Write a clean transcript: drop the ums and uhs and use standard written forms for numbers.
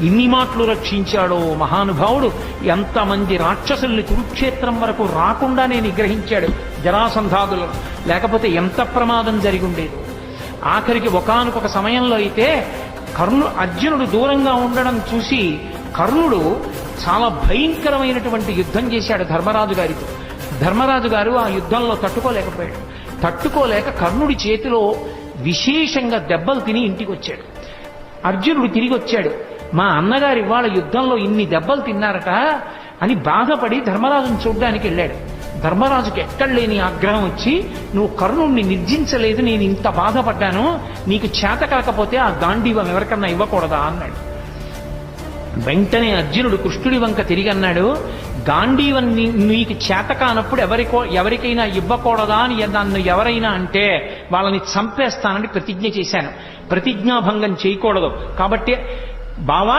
ఇన్ని మాటలు రక్షించాడో మహానుభావుడు. ఎంతమంది రాక్షసుల్ని కురుక్షేత్రం వరకు రాకుండానే నిగ్రహించాడు జరాసంధాదులను. లేకపోతే ఎంత ప్రమాదం జరిగి ఉండేది. ఆఖరికి ఒకానొక సమయంలో అయితే అర్జునుడు దూరంగా ఉండడం చూసి కర్ణుడు చాలా భయంకరమైనటువంటి యుద్ధం చేశాడు ధర్మరాజు గారితో. ధర్మరాజు గారు ఆ యుద్ధంలో తట్టుకోలేకపోయాడు. తట్టుకోలేక కర్ణుడి చేతిలో విశేషంగా దెబ్బలు తిని ఇంటికి వచ్చాడు. అర్జునుడు తిరిగి వచ్చాడు. మా అన్నగారు ఇవాళ యుద్ధంలో ఇన్ని దెబ్బలు తిన్నారట అని బాధపడి ధర్మరాజును చూడ్డానికి వెళ్ళాడు. ధర్మరాజుకి ఎక్కడ లేని ఆగ్రహం వచ్చి, నువ్వు కర్ణుడిని నిర్జించలేదు, నేను ఇంత బాధపడ్డాను, నీకు చేత కాకపోతే ఆ గాంధీవం ఎవరికన్నా ఇవ్వకూడదా అన్నాడు. వెంటనే అర్జునుడు కృష్ణుడి వంక తిరిగి అన్నాడు, గాంధీవం నీకు చేత కానప్పుడు ఎవరికైనా ఇవ్వకూడదా అని నన్ను ఎవరైనా అంటే వాళ్ళని చంపేస్తానని ప్రతిజ్ఞ చేశాను. ప్రతిజ్ఞాభంగం చేయకూడదు. కాబట్టి బావా